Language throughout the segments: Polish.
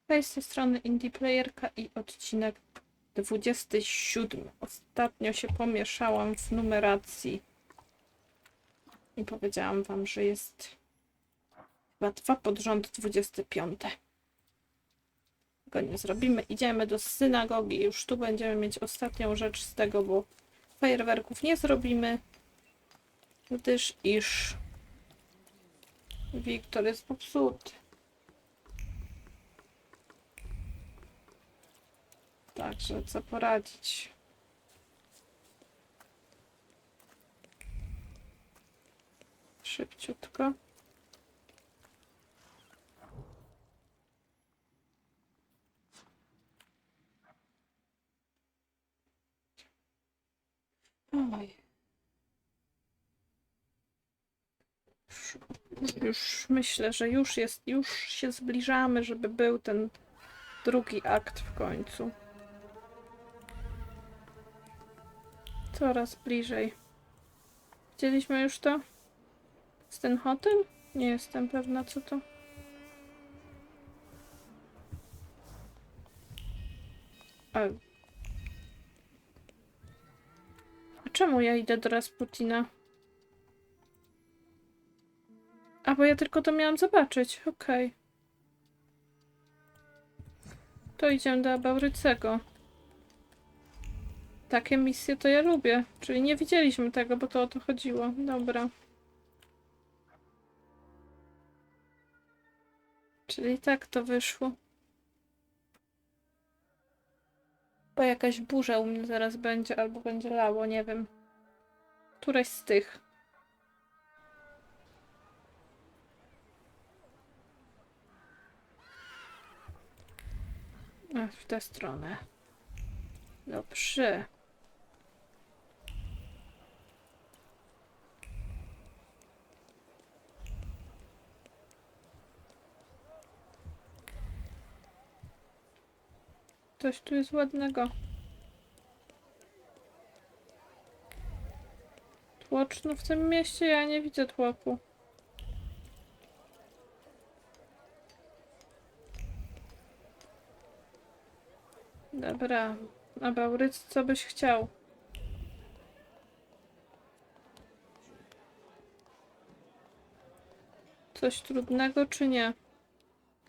Hej, z tej strony Indie Playerka i odcinek 27. Ostatnio się pomieszałam w numeracji i powiedziałam wam, że jest chyba 2 pod rząd 25. Tego nie zrobimy. Idziemy do synagogi. Już tu będziemy mieć ostatnią rzecz z tego, bo fajerwerków nie zrobimy, gdyż Wiktor jest popsuty. Także co poradzić? Szybciutko. Oj. Już myślę, że już się zbliżamy, żeby był ten drugi akt w końcu. Coraz bliżej. Widzieliśmy już to? Jest ten hotel? Nie jestem pewna, co to. A czemu ja idę do Rasputina? A, bo ja tylko to miałam zobaczyć. Okej. To idziemy do Abaurycego. Takie misje to ja lubię. Czyli nie widzieliśmy tego, bo to o to chodziło. Dobra. Czyli tak to wyszło. Bo jakaś burza u mnie zaraz będzie, albo będzie lało, nie wiem. Któraś z tych. W tę stronę. Dobrze. Coś tu jest ładnego. Tłoczno w tym mieście? Ja nie widzę tłoku. Dobra. Abaurycy, co byś chciał? Coś trudnego czy nie?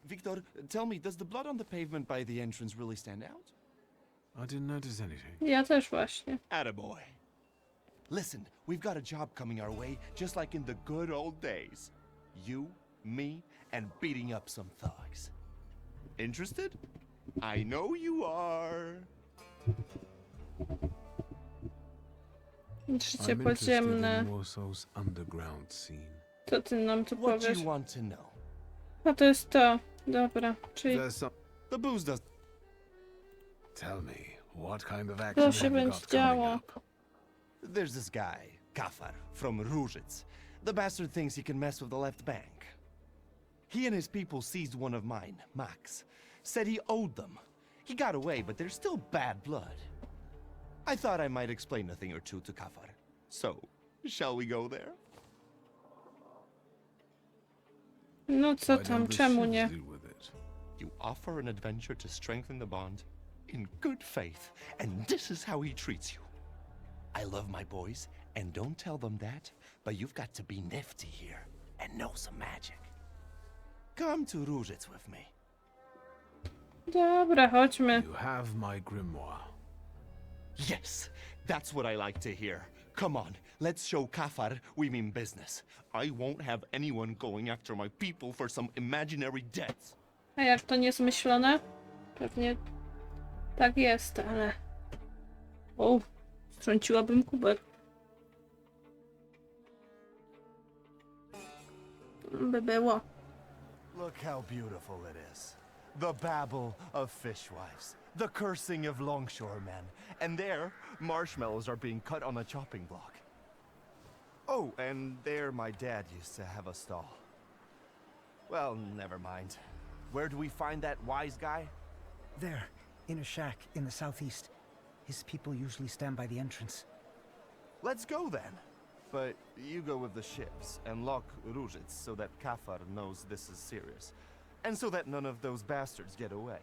Victor, tell me, does the blood on the pavement by the entrance really stand out? I didn't notice anything. Ja też właśnie. Attaboy. Listen, we've got a job coming our way, just like in the good old days. You, me, and beating up some thugs. Interested? I know you are. Życie I'm interested podziemne. in Warsaw's underground scene. Co ty nam tu What do powiesz? you want to know? A to jest to. Dobra, czyli There's some. The booze does. Tell me, what kind of to action się have you będzie got coming działo. up? There's this guy, Kafar, from Różyc. The bastard thinks he can mess with the left bank. He and his people seized one of mine, Max. Said he owed them. He got away, but there's still bad blood. I thought I might explain a thing or two to Kafar. So, shall we go there? No co Why tam, don't the czemu shivs nie? deal with it? You offer an adventure to strengthen the bond in good faith, and this is how he treats you. I love my boys, and don't tell them that, but you've got to be nifty here and know some magic. Come to Różyc with me. Dobra, chodźmy. You have my grimoire. Yes, that's what I like to hear. Come on, let's show Kafar we mean business. I won't have anyone going after my people for some imaginary debts. A jak to niezmyślone? Pewnie tak jest, ale... O, strąciłabym kubek. By było. Look how beautiful it is. The babble of fishwives, the cursing of longshoremen, and there, marshmallows are being cut on a chopping block. Oh, and there my dad used to have a stall. Well, never mind. Where do we find that wise guy? There, in a shack in the southeast. His people usually stand by the entrance. Let's go then. But you go with the ships and lock Różyc so that Kafar knows this is serious. And so that none of those bastards get away.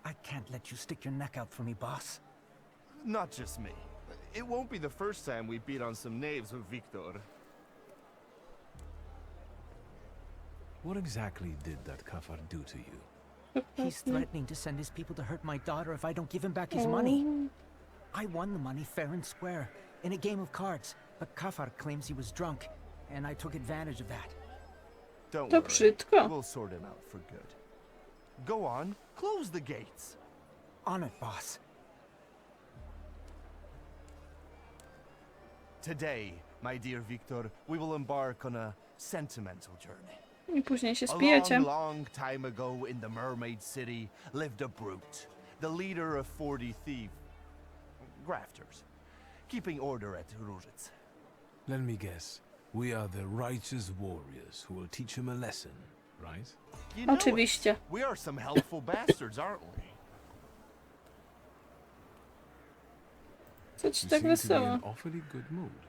I can't let you stick your neck out for me, boss. Not just me. It won't be the first time we beat on some knaves with Wiktor. What exactly did that kafar do to you? He's threatening to send his people to hurt my daughter if I don't give him back his money. I won the money fair and square, in a game of cards, but Kafar claims he was drunk, and I took advantage of that. Don't To worry. brzydko. We'll sort him out for good. Go on, close the gates. On it, boss. Today, my dear Wiktor, we will embark on a sentimental journey. I później się A spijecie. long, long time ago in the Mermaid City lived a brute, the leader of 40 grafters, keeping order at Różyc. Let me guess. We are the righteous warriors who will teach him a lesson, right? You know it. Oczywiście. We are some helpful bastards, aren't we? Co ci You tak seem to be wesoło? in awfully good mood.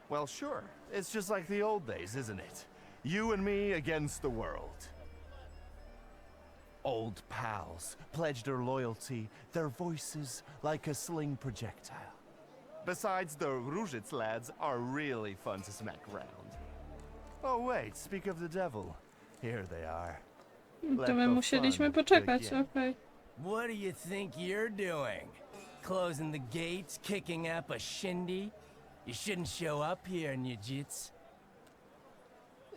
Well, sure. It's just like the old days, isn't it? You and me against the world. Old pals pledged their loyalty, their voices like a sling projectile. Besides, the Różyc lads are really fun to smack around. Oh wait, speak of the devil. Here they are. To my musieliśmy poczekać, okej. What do you think you're doing? Closing the gates, kicking up a shindy? You shouldn't show up here, Nujits.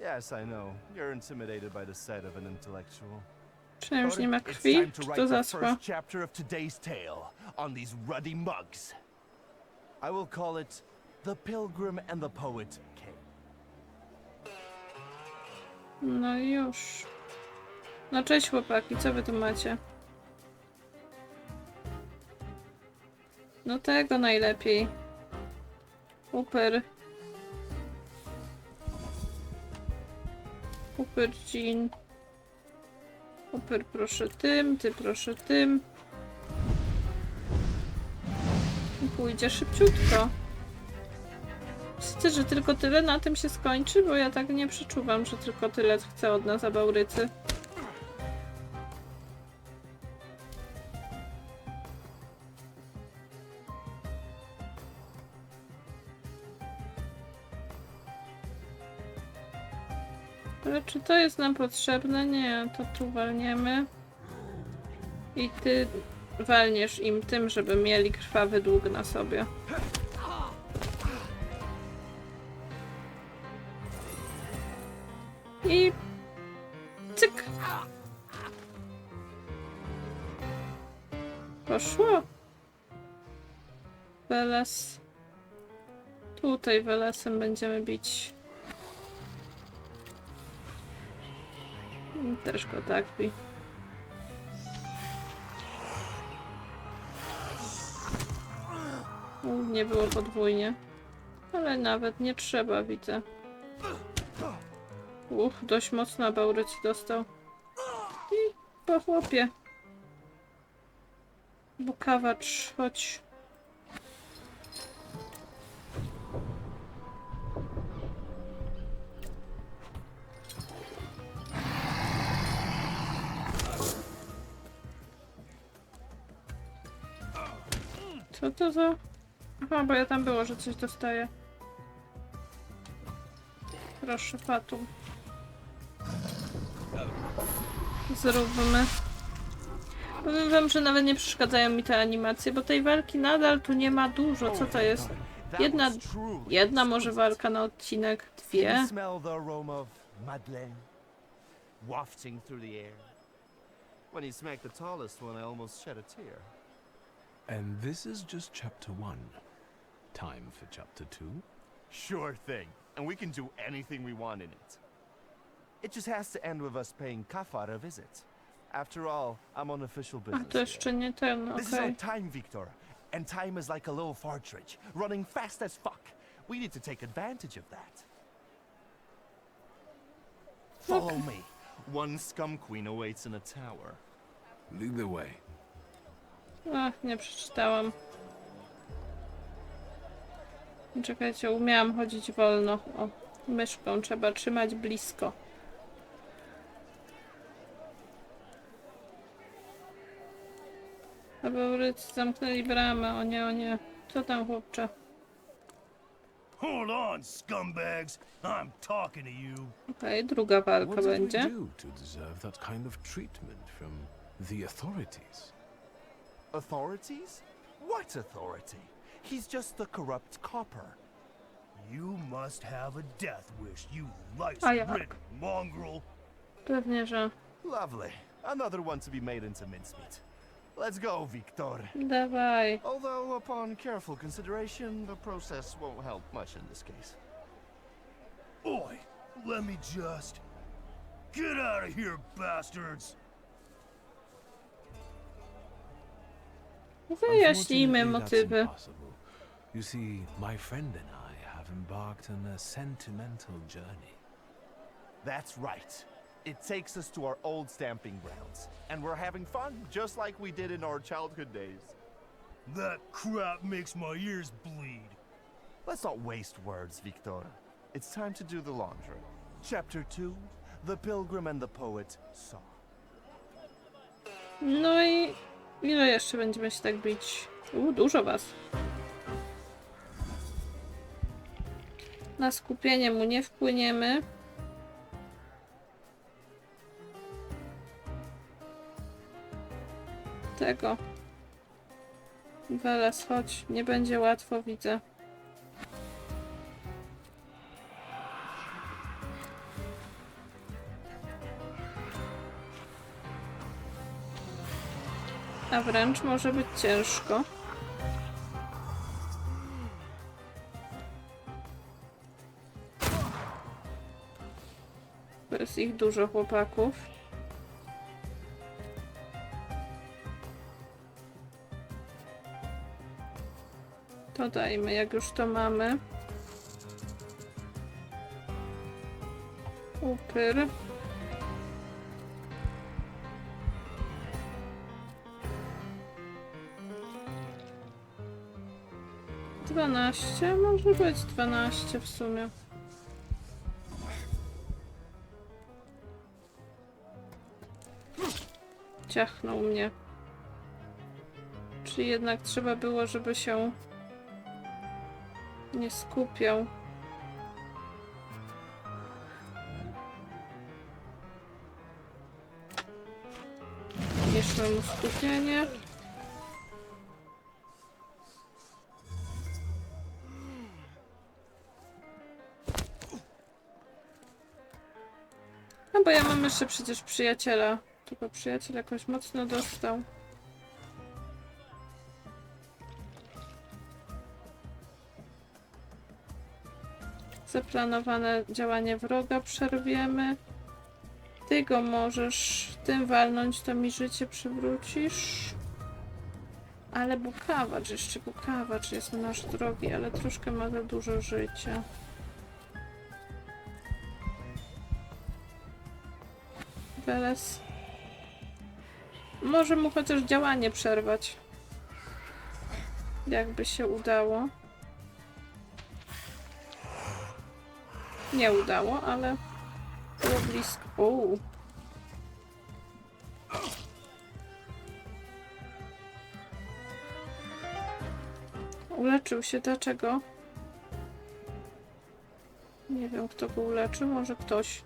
Yes, I know. You're intimidated by the sight of an intellectual. Przynajmniej już nie ma It's krwi, time to czy write to the zaschła? first chapter of today's tale on these ruddy mugs. I will call it The Pilgrim and the Poet Came. No i już. No cześć chłopaki, co wy tu macie? No tego najlepiej. Super. Super Jean. Super proszę tym, ty proszę tym. I pójdzie szybciutko. Myślicie, że tylko tyle na tym się skończy? Bo ja tak nie przeczuwam, że tylko tyle chce od nas Abaurycy. Ale czy to jest nam potrzebne? Nie, to tu walniemy. I ty walniesz im tym, żeby mieli krwawy dług na sobie. I cyk. Poszło. Weles. Tutaj welesem będziemy bić. Też go tak bi. Nie było podwójnie. Ale nawet nie trzeba, widzę. Dość mocno Abaurycy dostał. I po chłopie. Bukawacz, chodź. Co to za... Aha, bo ja tam było, że coś dostaję. Proszę, fatum. Zróbmy. Powiem wam, że nawet nie przeszkadzają mi te animacje, bo tej walki nadal tu nie ma dużo. Co to jest? Jedna może walka na odcinek, Can dwie. you smell the aroma of Madeleine wafting through the air? When he smacked the tallest one, I almost shed a tear. And this is just chapter 1. Time for chapter 2? Sure thing. And we can do anything we want in it. It just has to end with us paying Kafar a visit. After all, I'm on official A business to jeszcze nie ten, This is okej. our time, Wiktor. And time is like a little partridge, running fast as fuck. We need to take advantage of that. Follow me. One scum queen awaits in a tower. Lead the way. Ach, nie przeczytałam. Czekajcie, umiałam chodzić wolno. O, myszką trzeba trzymać blisko. Abaurycy zamknęli bramę, o nie, o nie. Co tam, chłopcze? Hold on, scumbags. I'm talking to you. Okej, druga walka What did we będzie. do to deserve that kind of treatment from the authorities? Authorities? What authority? He's just a corrupt copper. You must have a death wish, you A jak? lice-ridden mongrel. Pewnie, że... Lovely. Another one to be made into mincemeat. Let's go, Wiktor. Dawaj. Although, upon careful consideration, the process won't help much in this case. Oi, let me just... Get out of here, bastards! Wyjaśnijmy Unfortunately, that's motywy. impossible. You see, my friend and I have embarked on a sentimental journey. That's right. It takes us to our old stamping grounds. And we're having fun, just like we did in our childhood days. That crap makes my ears bleed. Let's not waste words, Wiktor. It's time to do the laundry. Chapter 2, The Pilgrim and the Poet Saw. No i... Ile jeszcze będziemy się tak bić? Dużo was. Na skupienie mu nie wpłyniemy. Tego. Weles, chodź. Nie będzie łatwo, widzę. A wręcz może być ciężko. Bo jest ich dużo, chłopaków. To dajmy, jak już to mamy. Upyr. Dwanaście, może być 12 w sumie. Ciachnął mnie. Czy jednak trzeba było, żeby się nie skupiał. Niszmy mu skupienie. No bo ja mam jeszcze przecież przyjaciela. Tylko przyjaciel jakoś mocno dostał. Zaplanowane działanie wroga przerwiemy. Ty go możesz tym walnąć, to mi życie przywrócisz. Ale bukawacz, jeszcze bukawacz jest nasz drogi, ale troszkę ma za dużo życia. Weles. Może mu chociaż działanie przerwać. Jakby się udało. Nie udało, ale było blisko. Uuu. Uleczył się, dlaczego? Nie wiem, kto go uleczył, może ktoś.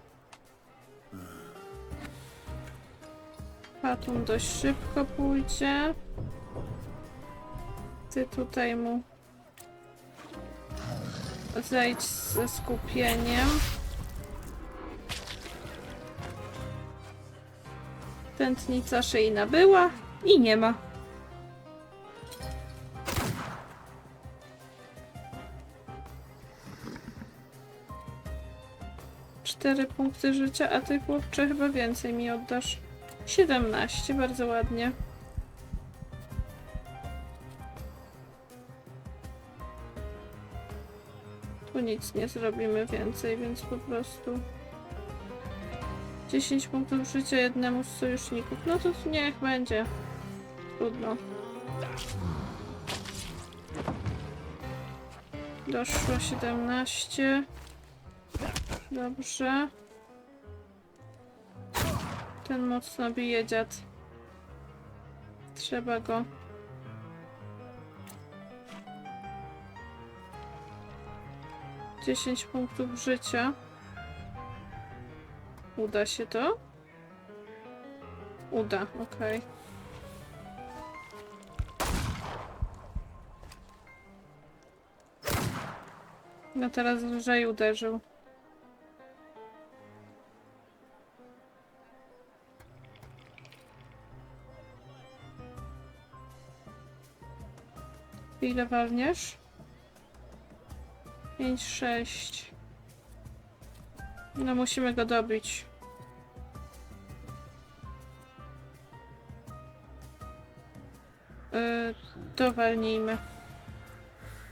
Fatum dość szybko pójdzie. Ty tutaj mu zejdź ze skupieniem. Tętnica szyjna była i nie ma. Cztery punkty życia, a ty, chłopcze, chyba więcej mi oddasz. 17, bardzo ładnie. Tu nic nie zrobimy więcej, więc po prostu 10 punktów życia jednemu z sojuszników. No to niech będzie. Trudno. Doszło 17. Dobrze. Ten mocno bije dziad. Trzeba go 10 punktów życia. Uda się to? Uda, okej. No teraz lżej uderzył. Ile walniesz? 5, 6. No musimy go dobić. Dowalnijmy.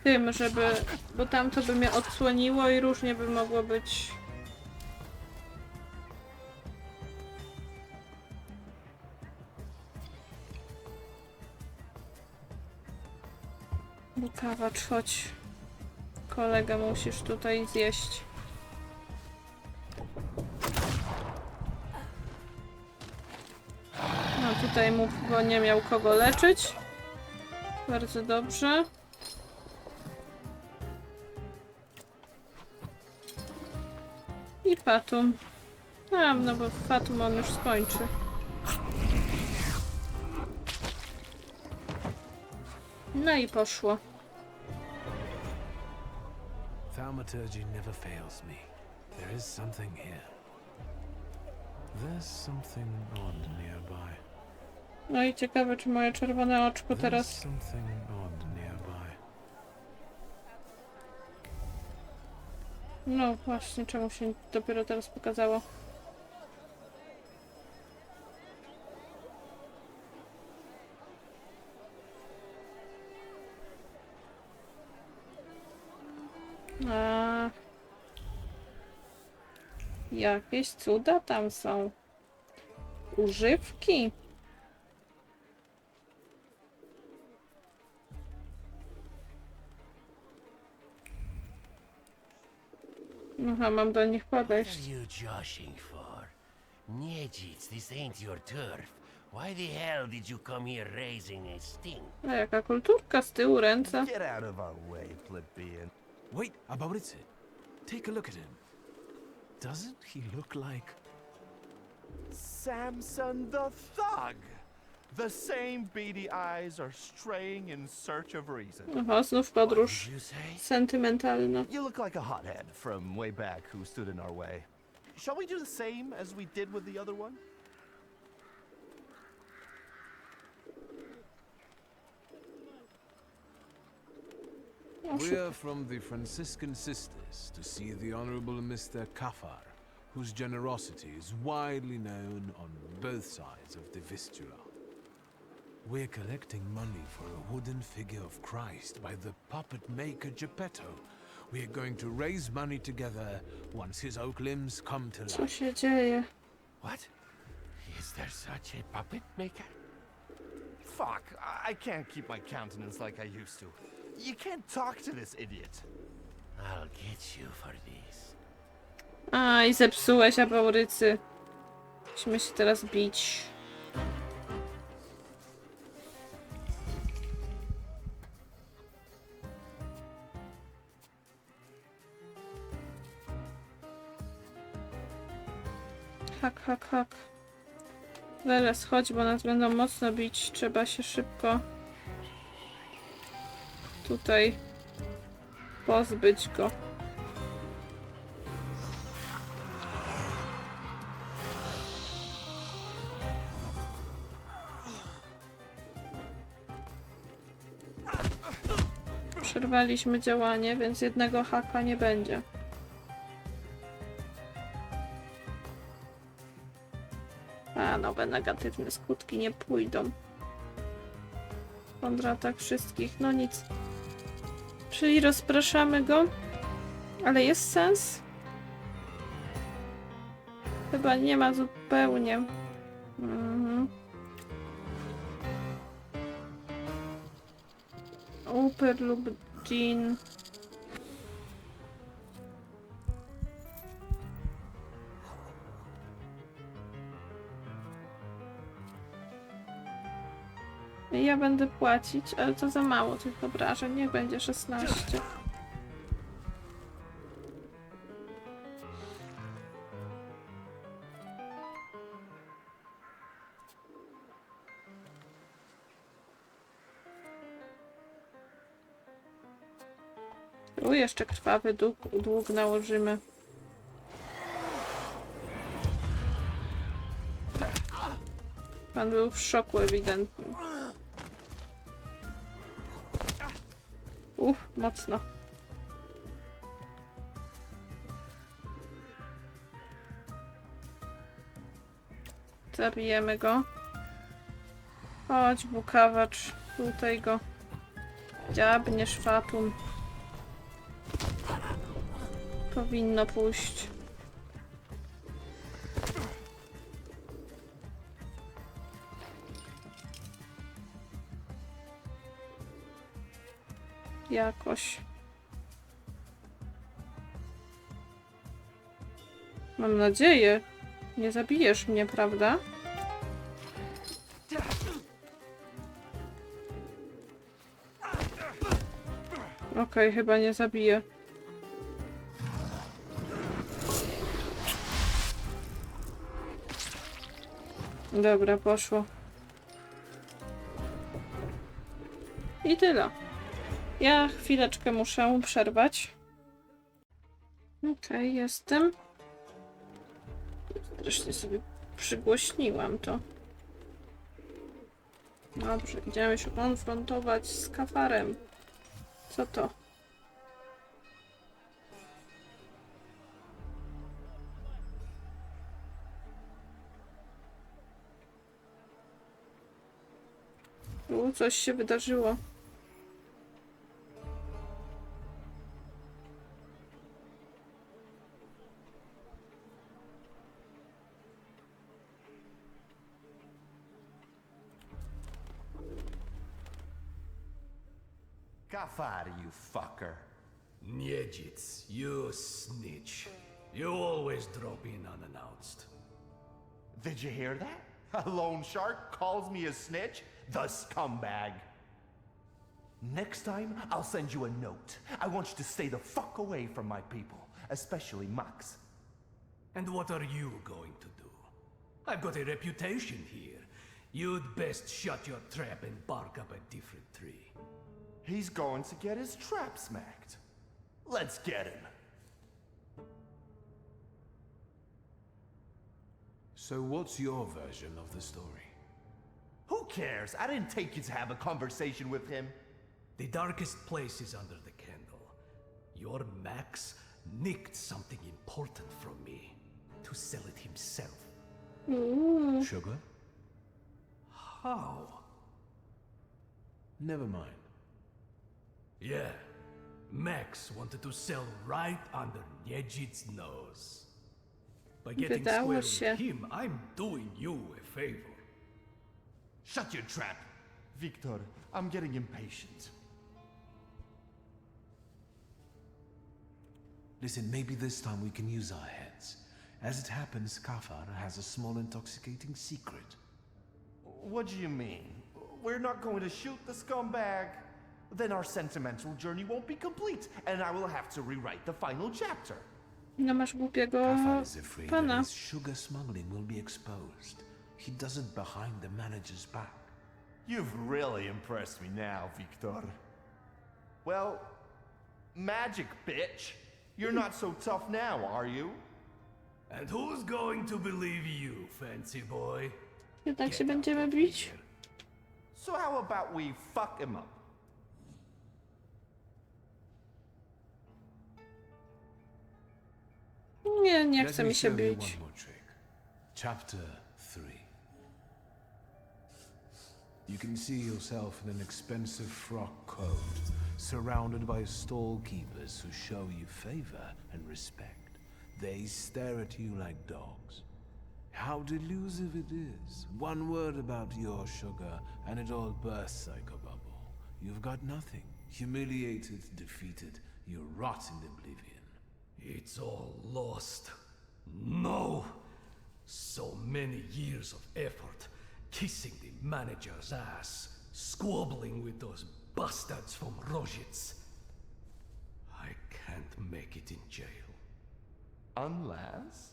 Tym, żeby... Bo tamto by mnie odsłoniło i różnie by mogło być. Bukawacz, chodź. Kolega, musisz tutaj zjeść. No tutaj mu, bo nie miał kogo leczyć. Bardzo dobrze. I Fatum. A, no bo Fatum on już skończy. No i poszło. Thaumaturge never fails me. There is something here. There's something odd nearby. No i ciekawe, czy moje czerwone oczko There's teraz... something odd nearby. No właśnie, czemu się dopiero teraz pokazało? A... Jakieś cuda tam są. Używki. Aha, mam do nich What podejść. are you joshing for? Niedzic, this ain't your turf. Why the hell did you come here raising a stink? A jaka kulturka z tyłu ręce. Get out of our way, plebeian. Wait, Abaurycym. Take a look at him. Doesn't he look like... Samson the Thug! The same beady eyes are straying in search of reason. Aha, znów podróż. Did you say? Sentymentalna. You look like a hothead from way back who stood in our way. Shall we do the same as we did with the other one? We are from the Franciscan Sisters to see the Honorable Mr. Kafar, whose generosity is widely known on both sides of the Vistula. We're collecting money for a wooden figure of Christ by the puppet maker Geppetto. We're going to raise money together once his oak limbs come to Co life. się dzieje? What? Is there such a puppet maker? Fuck, I can't keep my countenance like I used to. You can't talk to this idiot. I'll get you for this. A, i zepsułeś, Abaurycy. Musimy się teraz bić. Hak, hak, hak. Zaraz, chodź, bo nas będą mocno bić. Trzeba się szybko tutaj pozbyć go. Przerwaliśmy działanie, więc jednego haka nie będzie. A, nowe negatywne skutki nie pójdą. Kontratak wszystkich, no nic. Czyli rozpraszamy go. Ale jest sens? Chyba nie ma zupełnie. Upper lub Jean. Ja będę płacić, ale to za mało tych obrażeń. Niech będzie 16. Tu jeszcze krwawy dług nałożymy. Pan był w szoku ewidentnie. Mocno. Zabijemy go. Chodź, bukawacz. Tutaj go dziabniesz, fatum. Powinno pójść. Jakoś. Mam nadzieję. Nie zabijesz mnie, prawda? Okej, chyba nie zabiję. Dobra, poszło. I tyle. Ja chwileczkę muszę przerwać. Okej, jestem. Zresztą sobie przygłośniłam to. Dobrze, idziemy się konfrontować z kafarem. Co to? Coś się wydarzyło. Kafar, you fucker. Niedzic, you snitch. You always drop in unannounced. Did you hear that? A loan shark calls me a snitch? The scumbag. Next time, I'll send you a note. I want you to stay the fuck away from my people, especially Max. And what are you going to do? I've got a reputation here. You'd best shut your trap and bark up a different tree. He's going to get his trap smacked. Let's get him. So what's your version of the story? Who cares? I didn't take you to have a conversation with him. The darkest place is under the candle. Your Max nicked something important from me to sell it himself. Sugar? How? Never mind. Yeah, Max wanted to sell right under Niedzic's nose. By getting square Wydało with się. him, I'm doing you a favor. Shut your trap. Wiktor, I'm getting impatient. Listen, maybe this time we can use our heads. As it happens, Kafar has a small intoxicating secret. What do you mean? We're not going to shoot the scumbag? Then our sentimental journey won't be complete, and I will have to rewrite the final chapter. No masz głupiego Kafar is afraid that pana. his sugar smuggling will be exposed. He does it behind the manager's back. You've really impressed me now, Wiktor. Well, magic, bitch. You're not so tough now, are you? And who's going to believe you, fancy boy? Jednak się będziemy bić? So how about we fuck him up? Nie Let chce me mi się show you bić. one more trick. Chapter 3. You can see yourself in an expensive frock coat, surrounded by stall keepers who show you favor and respect. They stare at you like dogs. How delusive it is. One word about your sugar, and it all bursts like a bubble. You've got nothing. Humiliated, defeated, you rot in oblivion. It's all lost. No! So many years of effort, kissing the manager's ass, squabbling with those bastards from Rozgrywka. I can't make it in jail. Unless?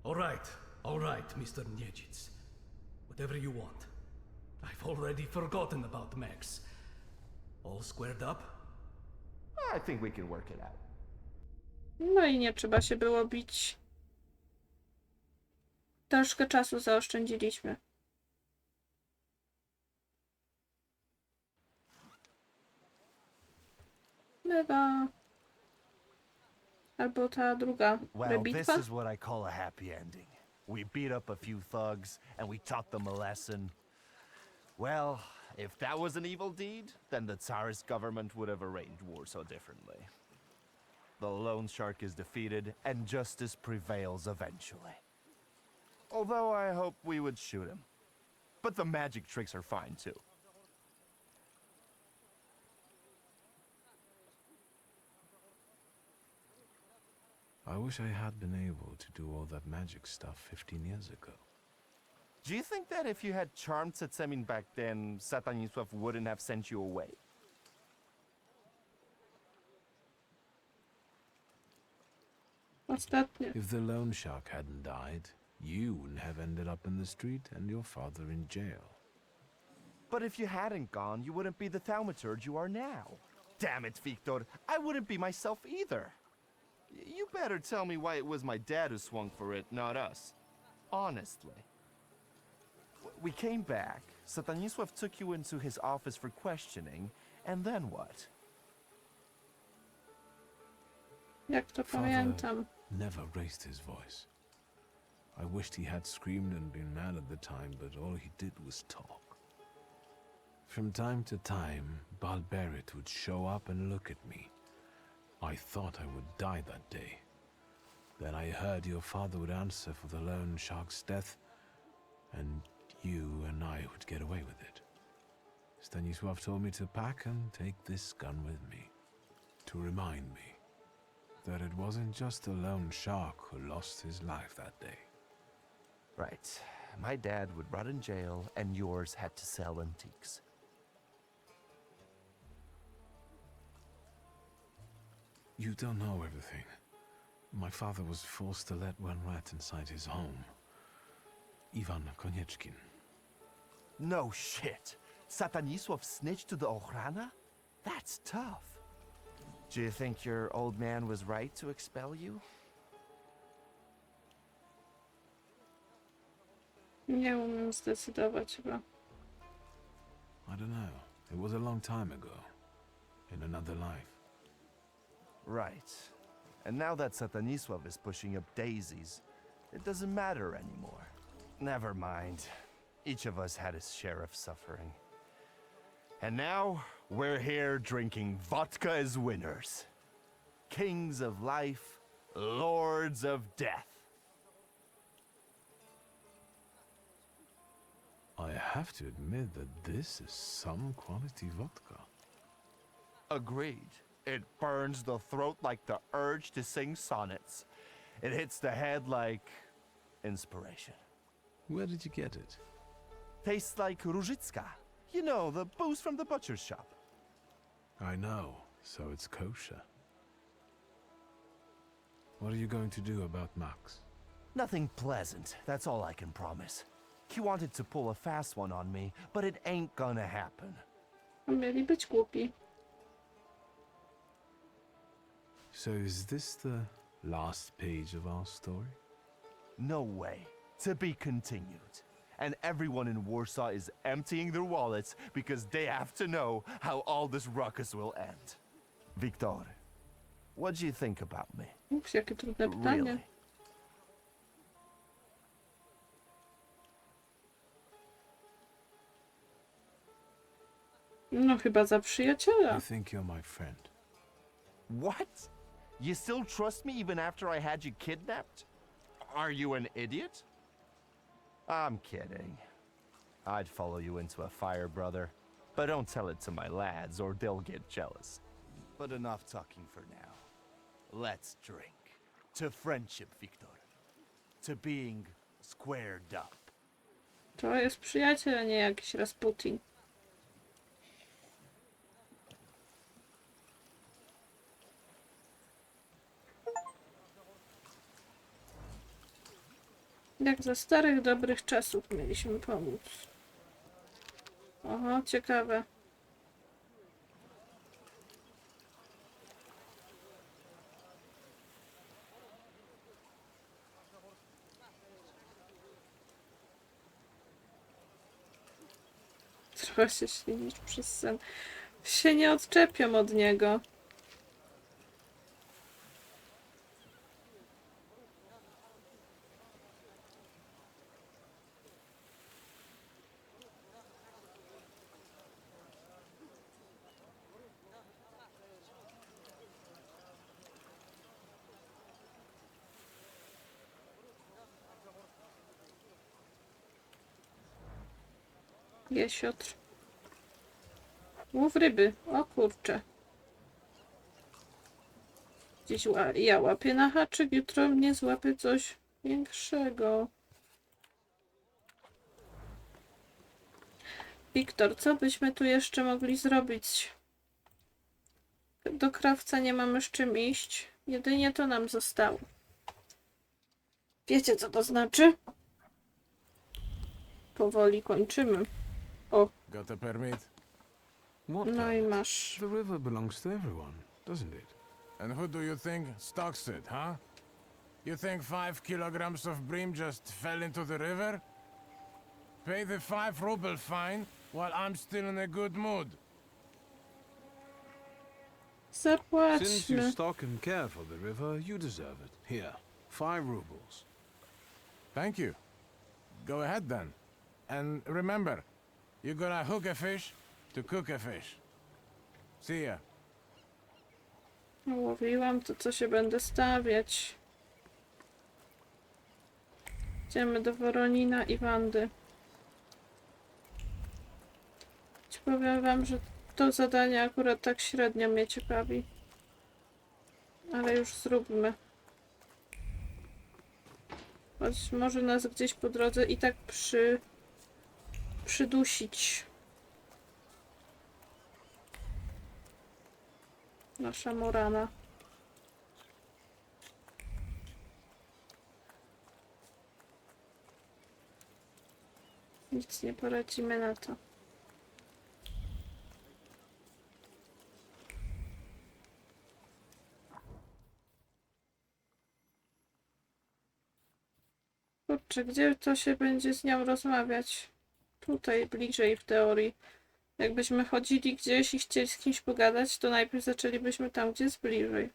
All right, Mr. Niedzic. Whatever you want. I've already forgotten about Max. All squared up? I think we can work it out. No i nie trzeba się było bić. Troszkę czasu zaoszczędziliśmy. Bywa. Albo ta druga Well, this rebitwa. is what I call a happy ending. We beat up a few thugs, and we taught them a lesson. Well, if that was an evil deed, then the Tsarist government would have arranged Warsaw differently. The loan shark is defeated, and justice prevails eventually. Although I hope we would shoot him. But the magic tricks are fine, too. I wish I had been able to do all that magic stuff 15 years ago. Do you think that if you had charmed Setsemin back then, Satanisław wouldn't have sent you away? Ostatnie. If the loan shark hadn't died, you wouldn't have ended up in the street and your father in jail. But if you hadn't gone, you wouldn't be the Thaumaturge you are now. Damn it, Wiktor, I wouldn't be myself either. You better tell me why it was my dad who swung for it, not us. Honestly. We came back, Satanisław took you into his office for questioning, and then what? Jak to Father pamiętam. never raised his voice. I wished he had screamed and been mad at the time, but all he did was talk. From time to time, Balberit would show up and look at me. I thought I would die that day. Then I heard your father would answer for the loan shark's death, and you and I would get away with it. Stanisław told me to pack and take this gun with me, to remind me that it wasn't just a lone shark who lost his life that day. Right. My dad would rot in jail, and yours had to sell antiques. You don't know everything. My father was forced to let one rat inside his home. Iwan Konieczkin. No shit. Satanisław snitched to the Ochrana? That's tough. Do you think your old man was right to expel you? Nie umiem zdecydować chyba. I don't know. It was a long time ago. In another life. Right. And now that Satanisław is pushing up daisies, it doesn't matter anymore. Never mind. Each of us had his share of suffering. And now, we're here drinking vodka as winners. Kings of life, lords of death. I have to admit that this is some quality vodka. Agreed. It burns the throat like the urge to sing sonnets. It hits the head like inspiration. Where did you get it? Tastes like Różycka. You know, the booze from the butcher's shop. I know, so it's kosher. What are you going to do about Max? Nothing pleasant, that's all I can promise. He wanted to pull a fast one on me, but it ain't gonna happen. Mieli być głupi. So is this the last page of our story? No way. To be continued. And everyone in Warsaw is emptying their wallets because they have to know how all this ruckus will end. Wiktor, what do you think about me? Ups, jakie trudne pytanie. Really? No chyba za przyjaciela. I think you're my friend. What? You still trust me even after I had you kidnapped? Are you an idiot? I'm kidding. I'd follow you into a fire, brother. But don't tell it to my lads or they'll get jealous. But enough talking for now. Let's drink. To friendship, Wiktor. To being squared up. To jest przyjaciel, a nie jakiś Rasputin. Jak za starych, dobrych czasów mieliśmy pomóc. Oho, ciekawe. Trochę się ślinisz przez sen. Się nie odczepiam od niego. Jesiotr. Łów ryby. O kurczę. Dziś ja łapię na haczyk, jutro mnie złapie coś większego. Wiktor, co byśmy tu jeszcze mogli zrobić? Do krawca nie mamy z czym iść. Jedynie to nam zostało. Wiecie, co to znaczy? Powoli kończymy. O, Got a permit? What no i permit? masz. The river belongs to everyone, doesn't it? And who do you think stocks it, huh? You think 5 kilograms of bream just fell into the river? Pay the 5 ruble fine while I'm still in a good mood. Since you Zapłaćmy. stock and care for the river, you deserve it. Here, 5 rubles. Thank you. Go ahead then. And remember, you're gonna hook a fish to cook a fish. See ya. Łowiłam, to co się będę stawiać? Idziemy do Woronina i Wandy. Ci powiem wam, że to zadanie akurat tak średnio mnie ciekawi. Ale już zróbmy. Choć może nas gdzieś po drodze i tak przydusić. Nasza Morana. Nic nie poradzimy na to. Kurczę, gdzie to się będzie z nią rozmawiać? Tutaj bliżej w teorii. Jakbyśmy chodzili gdzieś i chcieli z kimś pogadać, to najpierw zaczęlibyśmy tam, gdzie jest bliżej.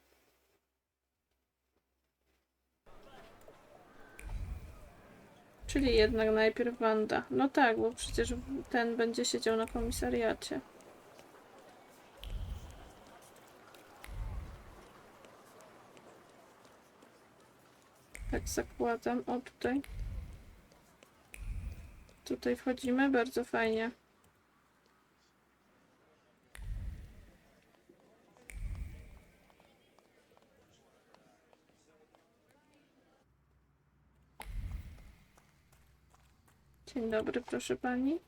Czyli jednak najpierw Wanda. No tak, bo przecież ten będzie siedział na komisariacie. Tak zakładam. O, tutaj. Tutaj wchodzimy, bardzo fajnie. Dzień dobry, proszę pani.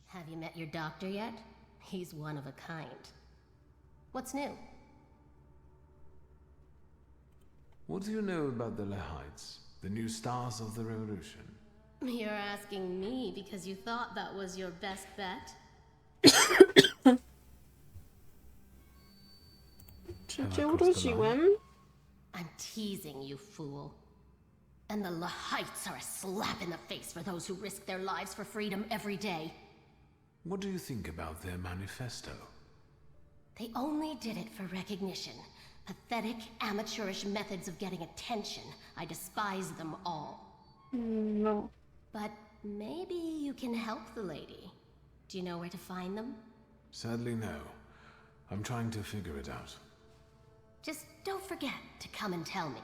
Have you met your doctor yet? He's one of a kind. What's new? What do you know about the Lehites, the new stars of the revolution? You're asking me because you thought that was your best bet? Czy cię urodziłem? I'm teasing you, fool. And the Lehites are a slap in the face for those who risk their lives for freedom every day. What do you think about their manifesto? They only did it for recognition. Pathetic, amateurish methods of getting attention. I despise them all. No. But maybe you can help the lady. Do you know where to find them? Sadly, no. I'm trying to figure it out. Just don't forget to come and tell me.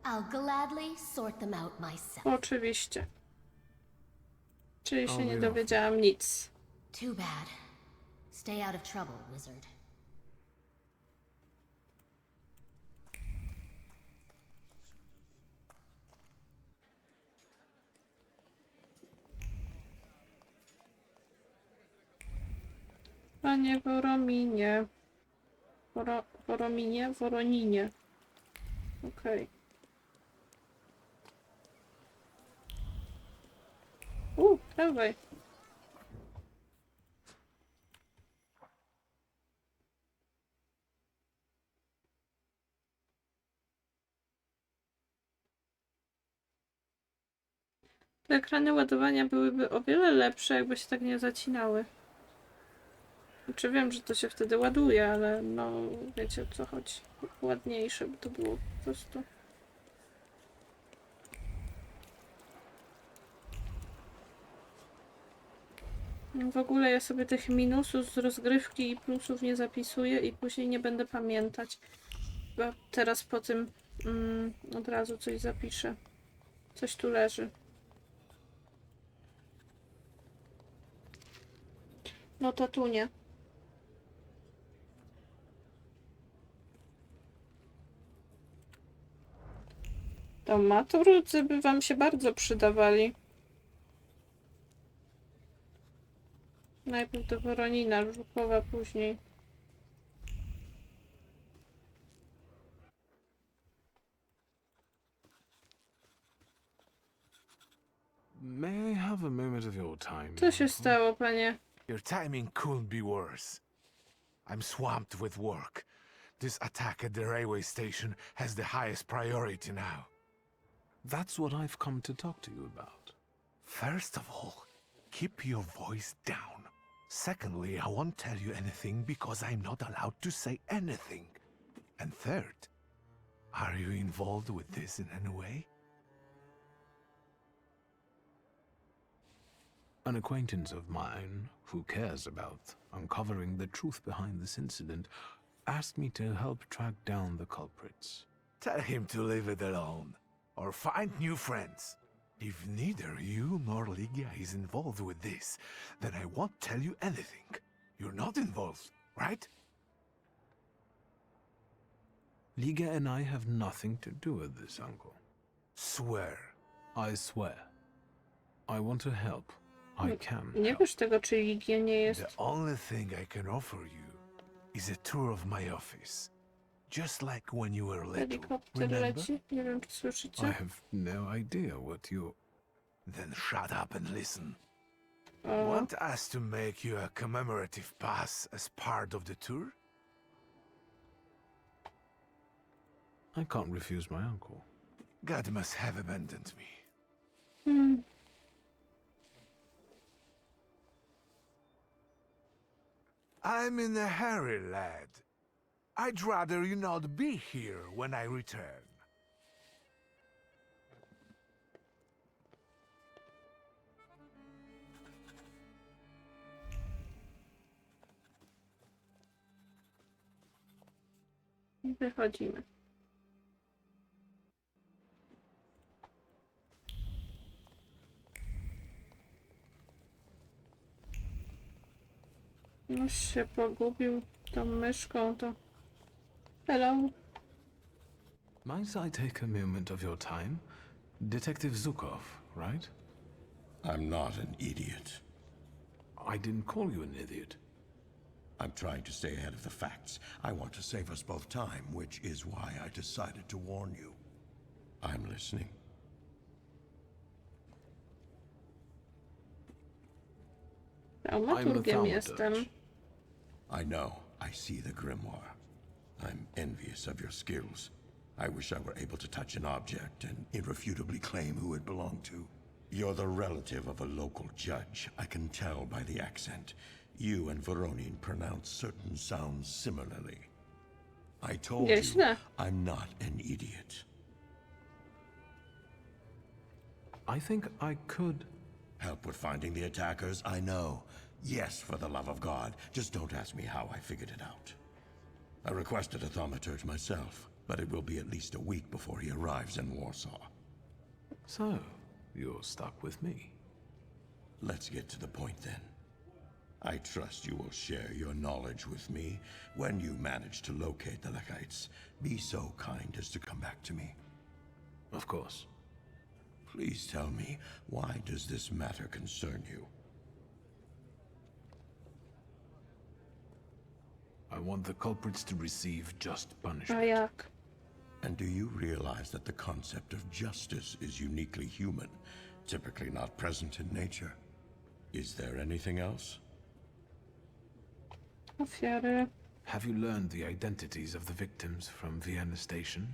I'll gladly sort them out myself. Oczywiście. Czyli się nie Oby. dowiedziałam nic. Too bad. Stay out of trouble, wizard. Panie Worominie. Worominie? Woroninie. Okej. Tramwaj. Te ekrany ładowania byłyby o wiele lepsze, jakby się tak nie zacinały. Znaczy wiem, że to się wtedy ładuje, ale no wiecie o co chodzi. Ładniejsze by to było po prostu. W ogóle ja sobie tych minusów z rozgrywki i plusów nie zapisuję i później nie będę pamiętać. Bo teraz po tym od razu coś zapiszę. Coś tu leży. No tatunie. Thaumaturgy by wam się bardzo przydawali. Najpierw do Woronina, Żukowa później. May I have a moment of your time? Co się stało, panie? Your timing couldn't be worse. I'm swamped with work. This attack at the railway station has the highest priority now. That's what I've come to talk to you about. First of all, keep your voice down. Secondly, I won't tell you anything because I'm not allowed to say anything. And third, are you involved with this in any way? An acquaintance of mine, who cares about uncovering the truth behind this incident, asked me to help track down the culprits. Tell him to leave it alone, or find new friends. If neither you nor Ligia is involved with this, then I won't tell you anything. You're not involved, right? Liga and I have nothing to do with this, uncle. Swear. I swear. I want to help. I can Nie help. wiesz tego, czy Ligia nie jest. The only thing I can offer you is a tour of my office. Just like when you were little, Helikopter remember? leci. Nie wiem, czy I słyszycie. have no idea what you... Then shut up and listen. O, Want us to make you a commemorative pass as part of the tour? I can't refuse my uncle. God must have abandoned me. hmm. I'm in a hurry, lad. I'd rather you not be here when I return. Wychodzimy. Już się pogubił tą myszką, to... Hello. Might I take a moment of your time? Detective Zukov, right? I'm not an idiot. I didn't call you an idiot. I'm trying to stay ahead of the facts. I want to save us both time, which is why I decided to warn you. I'm listening. Thaumaturgiem jestem. I know. I see the grimoire. I'm envious of your skills. I wish I were able to touch an object and irrefutably claim who it belonged to. You're the relative of a local judge. I can tell by the accent. You and Voronin pronounce certain sounds similarly. I told you, Nieźle. I'm not an idiot. I think I could... Help with finding the attackers? I know. Yes, for the love of God. Just don't ask me how I figured it out. I requested a thaumaturge myself, but it will be at least a week before he arrives in Warsaw. So, you're stuck with me. Let's get to the point then. I trust you will share your knowledge with me. When you manage to locate the Lekites, be so kind as to come back to me. Of course. Please tell me, why does this matter concern you? I want the culprits to receive just A punishment. jak? And do you realize that the concept of justice is uniquely human, typically not present in nature? Is there anything else? Ofiary. Have you learned the identities of the victims from Vienna Station?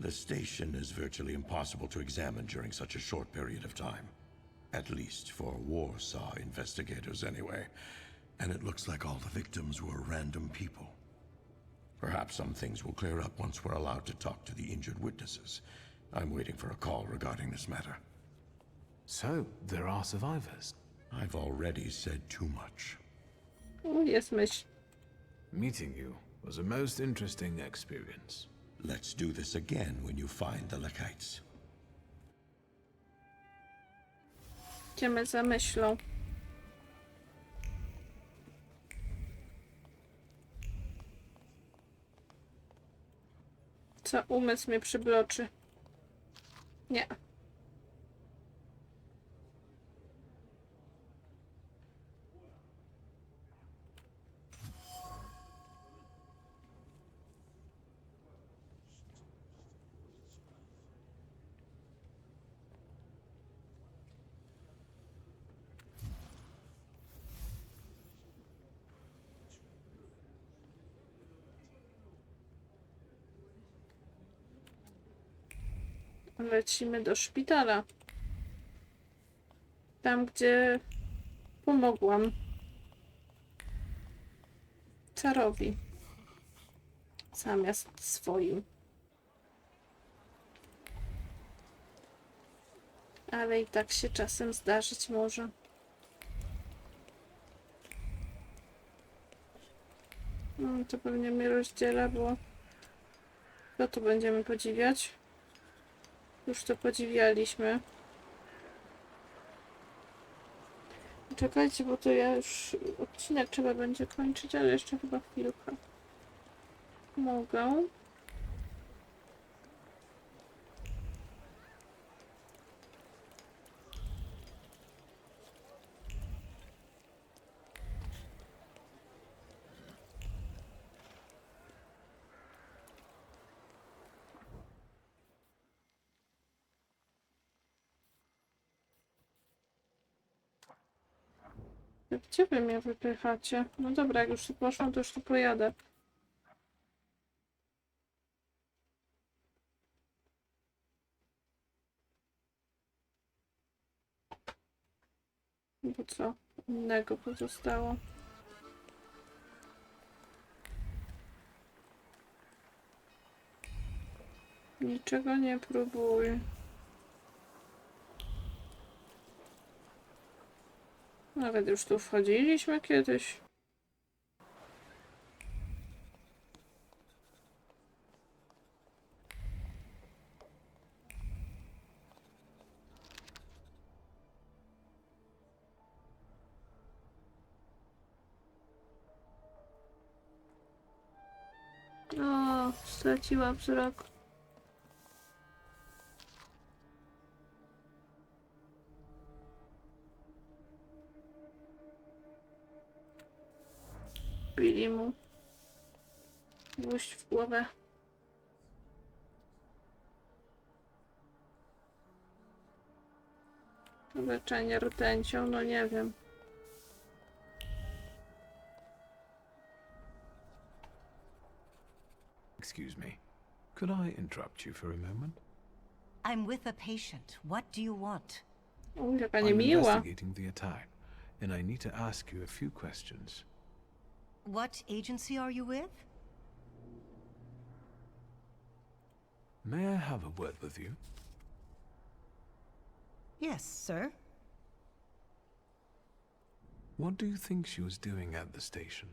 The station is virtually impossible to examine during such a short period of time. At least for Warsaw investigators anyway. And it looks like all the victims were random people. Perhaps some things will clear up once we're allowed to talk to the injured witnesses. I'm waiting for a call regarding this matter. So, there are survivors. I've already said too much. O, jest myśl. Meeting you was a most interesting experience. Let's do this again when you find the Lekites. Idziemy za myślą. Co umysł mnie przybloczy? Nie. Lecimy do szpitala. Tam, gdzie pomogłam carowi. Zamiast swoim. Ale i tak się czasem zdarzyć może. No, to pewnie mnie rozdziela, bo co tu będziemy podziwiać? Już to podziwialiśmy. Czekajcie, bo to ja już odcinek trzeba będzie kończyć, ale jeszcze chyba chwilkę. Mogę. Gdzie wy mnie wypychacie? No dobra, jak już tu poszłam, to już tu pojadę. Bo co innego pozostało? Niczego nie próbuj. Nawet już tu wchodziliśmy kiedyś. O, straciła wzrok. Bili mu gwóźdź w głowę. Leczenie rtęcią, no nie wiem. Excuse me. Could I interrupt you for a moment? I'm with a patient. What do you want? O, jaka I'm niemiła. investigating the attack, and I need to ask you a few questions. What agency are you with? May I have a word with you? Yes, sir. What do you think she was doing at the station?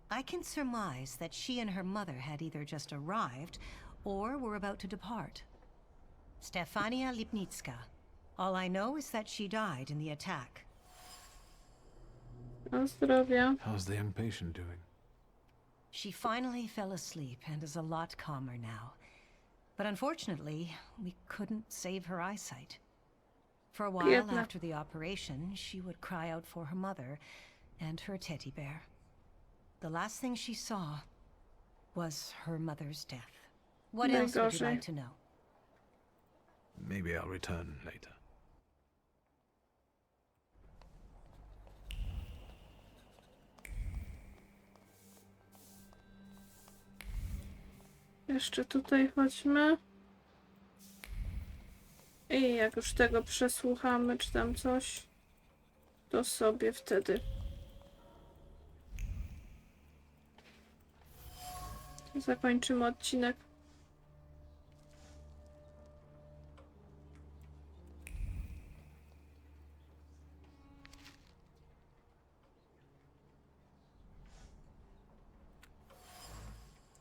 I can surmise that she and her mother had either just arrived or were about to depart. Stefania Lipnicka. All I know is that she died in the attack. Na zdrowie. How's the young patient doing? She finally fell asleep and is a lot calmer now. But unfortunately, we couldn't save her eyesight. For a while Biedna. after the operation, she would cry out for her mother and her teddy bear. The last thing she saw was her mother's death. What else would you like to know? Maybe I'll return later. Jeszcze tutaj chodźmy. I jak już tego przesłuchamy, czy tam coś, to sobie wtedy zakończymy odcinek.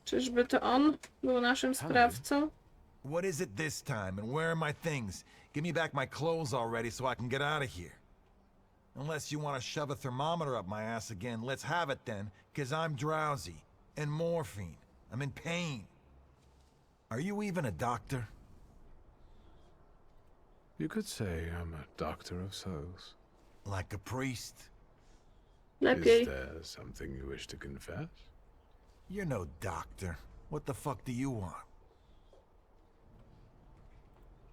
Czyżby to on był naszym sprawcą? What is it this time, and where are my things? Give me back my clothes already so I can get out of here. Unless you want to shove a thermometer up my ass again, let's have it then, because I'm drowsy. And morphine. I'm in pain. Are you even a doctor? You could say I'm a doctor of souls. Like a priest? Lepiej. Is there something you wish to confess? You're no doctor. What the fuck do you want?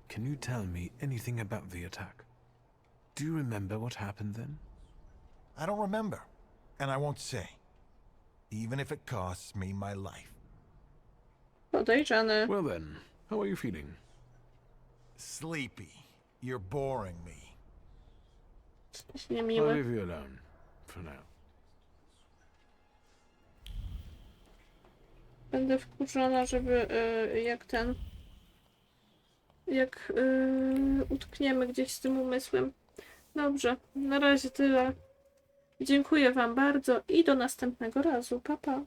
Can you tell me anything about the attack? Do you remember what happened then? I don't remember. And I won't say. Even if it costs me my life. Podejrzane. Well then, how are you feeling? Sleepy. You're boring me. Jesteś I'll niemiły. leave you alone, for now. Będę wkurzona, żeby jak utkniemy gdzieś z tym umysłem. Dobrze, na razie tyle. Dziękuję wam bardzo i do następnego razu. Pa, pa.